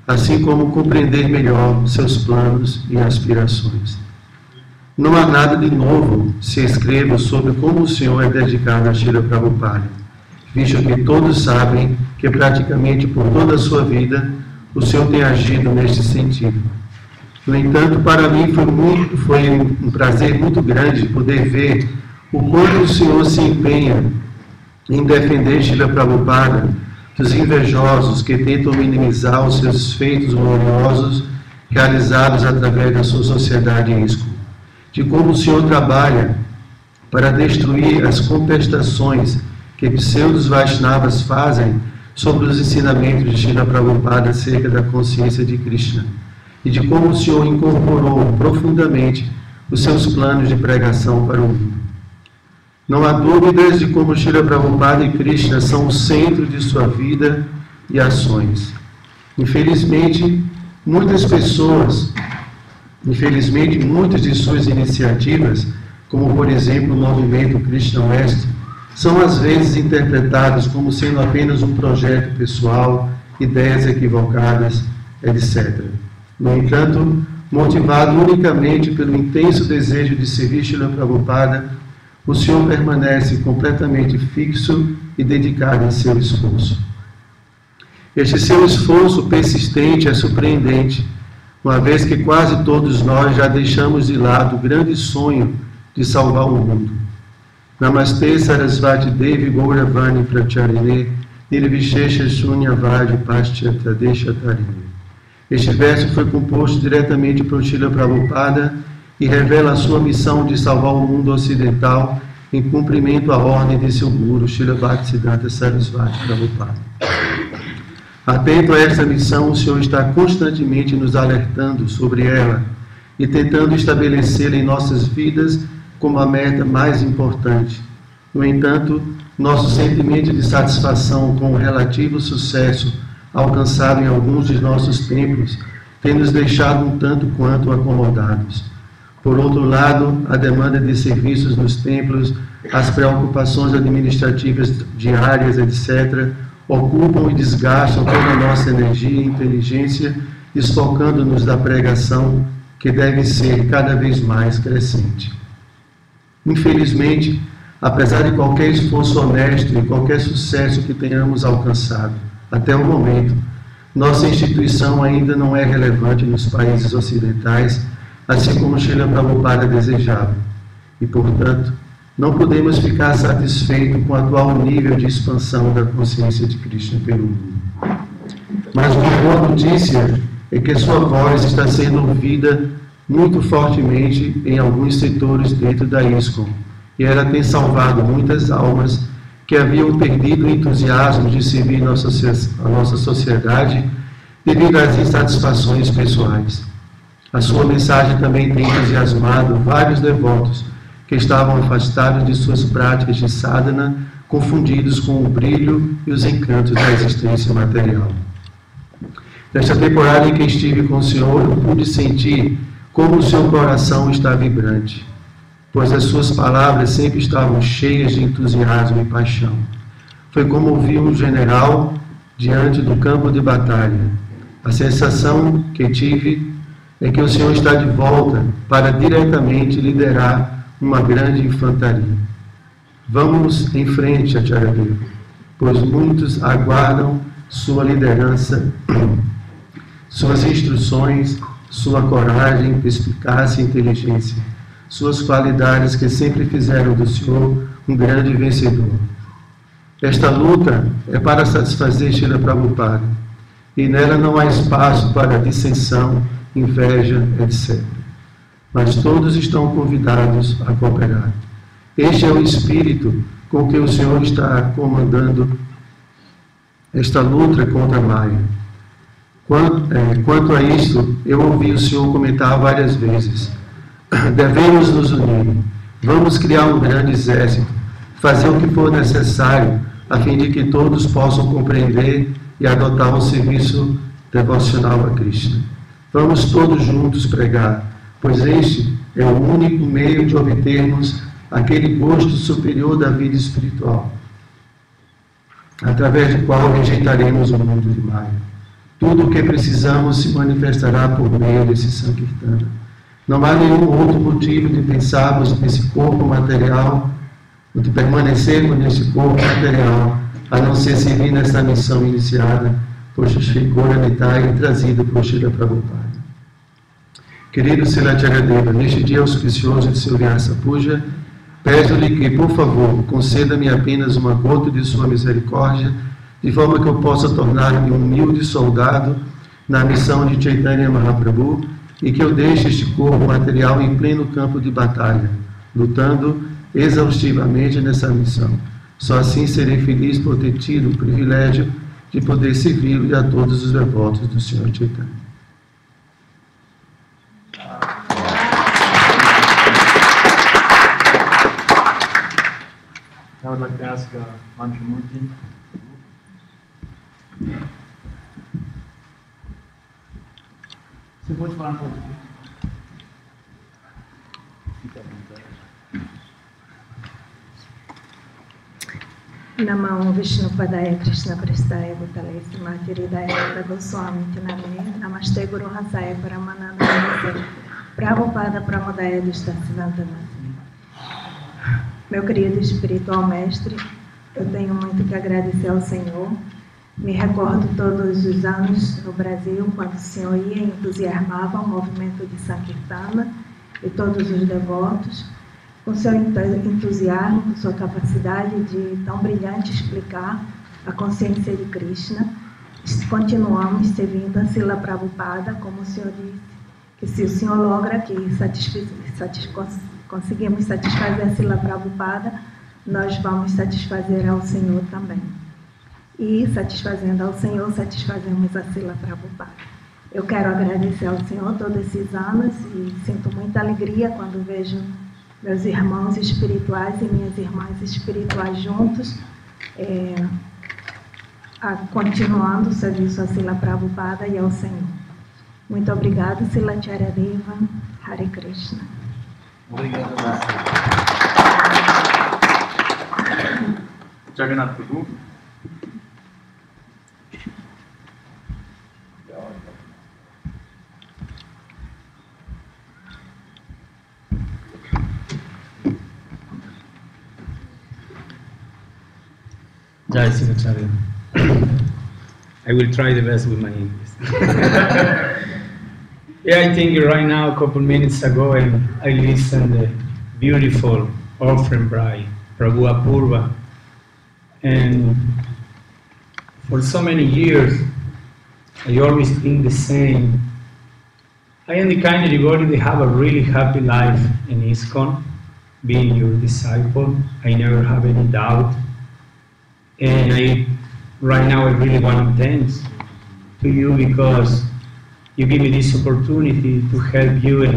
assim como compreender melhor seus planos e aspirações. Não há nada de novo se escreva sobre como o Senhor é dedicado a Srila Prabhupada, visto que todos sabem que praticamente por toda a sua vida o Senhor tem agido neste sentido. No entanto, para mim foi um prazer muito grande poder ver o quanto o Senhor se empenha em defender Srila Prabhupada dos invejosos que tentam minimizar os seus feitos gloriosos realizados através da sua sociedade ISKCON, de como o Senhor trabalha para destruir as contestações que pseudos Vaishnavas fazem sobre os ensinamentos de Srila Prabhupada acerca da consciência de Krishna, e de como o Senhor incorporou profundamente os seus planos de pregação para o mundo. Não há dúvidas de como Srila Prabhupada e Krishna são o centro de sua vida e ações. Infelizmente, muitas de suas iniciativas, como por exemplo o movimento Krishna West, são às vezes interpretadas como sendo apenas um projeto pessoal, ideias equivocadas, etc. No entanto, motivado unicamente pelo intenso desejo de servir Srila Prabhupada, o Senhor permanece completamente fixo e dedicado em seu esforço. Este seu esforço persistente é surpreendente, uma vez que quase todos nós já deixamos de lado o grande sonho de salvar o mundo. Namastê Sarasvati Devi Gauravani Pracharine Nirvishesha Shunyavadi Paschatadesha Tarine. Este verso foi composto diretamente por Srila Prabhupada e revela a sua missão de salvar o mundo ocidental em cumprimento à ordem de seu guru, Srila Bhaktisiddhanta Sarasvati Prabhupada. Atento a essa missão, o Senhor está constantemente nos alertando sobre ela e tentando estabelecê-la em nossas vidas como a meta mais importante. No entanto, nosso sentimento de satisfação com o relativo sucesso alcançado em alguns de nossos templos tem nos deixado um tanto quanto acomodados. Por outro lado, a demanda de serviços nos templos, as preocupações administrativas diárias, etc., ocupam e desgastam toda a nossa energia e inteligência, desfocando-nos da pregação, que deve ser cada vez mais crescente. Infelizmente, apesar de qualquer esforço honesto e qualquer sucesso que tenhamos alcançado até o momento, nossa instituição ainda não é relevante nos países ocidentais, assim como Srila Prabhupada desejava. E, portanto, não podemos ficar satisfeitos com o atual nível de expansão da consciência de Krishna pelo mundo. Mas uma boa notícia é que sua voz está sendo ouvida muito fortemente em alguns setores dentro da ISKCON, e ela tem salvado muitas almas que haviam perdido o entusiasmo de servir a nossa sociedade devido às insatisfações pessoais. A sua mensagem também tem entusiasmado vários devotos que estavam afastados de suas práticas de sadhana, confundidos com o brilho e os encantos da existência material. Nesta temporada em que estive com o Senhor, eu pude sentir como o seu coração está vibrante, pois as suas palavras sempre estavam cheias de entusiasmo e paixão. Foi como ouvir um general diante do campo de batalha. A sensação que tive é que o Senhor está de volta para diretamente liderar uma grande infantaria. Vamos em frente, Acharya Deva, pois muitos aguardam sua liderança, suas instruções, sua coragem, perspicácia e inteligência, suas qualidades que sempre fizeram do Senhor um grande vencedor. Esta luta é para satisfazer Srila Prabhupada, e nela não há espaço para dissensão, inveja, etc. Mas todos estão convidados a cooperar. Este é o espírito com que o Senhor está comandando esta luta contra a Maya. Quanto a isto, eu ouvi o Senhor comentar várias vezes. Devemos nos unir. Vamos criar um grande exército, fazer o que for necessário, a fim de que todos possam compreender e adotar um serviço devocional a Krishna. Vamos todos juntos pregar, pois este é o único meio de obtermos aquele gosto superior da vida espiritual, através do qual rejeitaremos o mundo de Maya. Tudo o que precisamos se manifestará por meio desse Sankirtana. Não há nenhum outro motivo de pensarmos nesse corpo material, ou de permanecermos nesse corpo material, a não ser servir nessa missão iniciada por Shri Gauranitai e trazida por Srila Prabhupada. Querido Silacharadeva, neste dia auspicioso de seu Vyasa Puja, peço-lhe que, por favor, conceda-me apenas uma gota de sua misericórdia, de forma que eu possa tornar-me um humilde soldado na missão de Chaitanya Mahaprabhu e que eu deixe este corpo material em pleno campo de batalha, lutando exaustivamente nessa missão. Só assim serei feliz por ter tido o privilégio de poder servi-lo e a todos os devotos do Senhor Chaitanya. I would like to ask Manjamurti. Você pode falar um pouco? Namo Vishnu Padaya Krishna Prestaya Bhutale Srimati Hridaya H.D.Goswami Tinamine Namaste Guru Hasaya Paramananda Namaste Prabhupada Pramodaya Dishtasidanta. Meu querido espiritual mestre, eu tenho muito que agradecer ao Senhor. Me recordo todos os anos no Brasil, quando o Senhor ia e entusiasmava o movimento de Sankirtana e todos os devotos, com seu entusiasmo, com sua capacidade de tão brilhante explicar a consciência de Krishna. Continuamos servindo a Srila Prabhupada, como o Senhor disse, que se o Senhor logra que conseguimos satisfazer a Srila Prabhupada, nós vamos satisfazer ao Senhor também. E, satisfazendo ao Senhor, satisfazemos a Srila Prabhupada. Eu quero agradecer ao Senhor todos esses anos e sinto muita alegria quando vejo meus irmãos espirituais e minhas irmãs espirituais juntos, continuando o serviço a Srila Prabhupada e ao Senhor. Muito obrigado, Silacharadeva. Hare Krishna. Obrigado. Jagannath Prabhu. Jai Sivacharya. I will try the best with my English. Yeah, I think right now, a couple minutes ago, I listened to the beautiful offering by Prabhu Apurva. And for so many years, I always think the same. I am the kind of devotee that have a really happy life in ISKCON, being your disciple. I never have any doubt. And right now I really want to thank to you because you give me this opportunity to help you and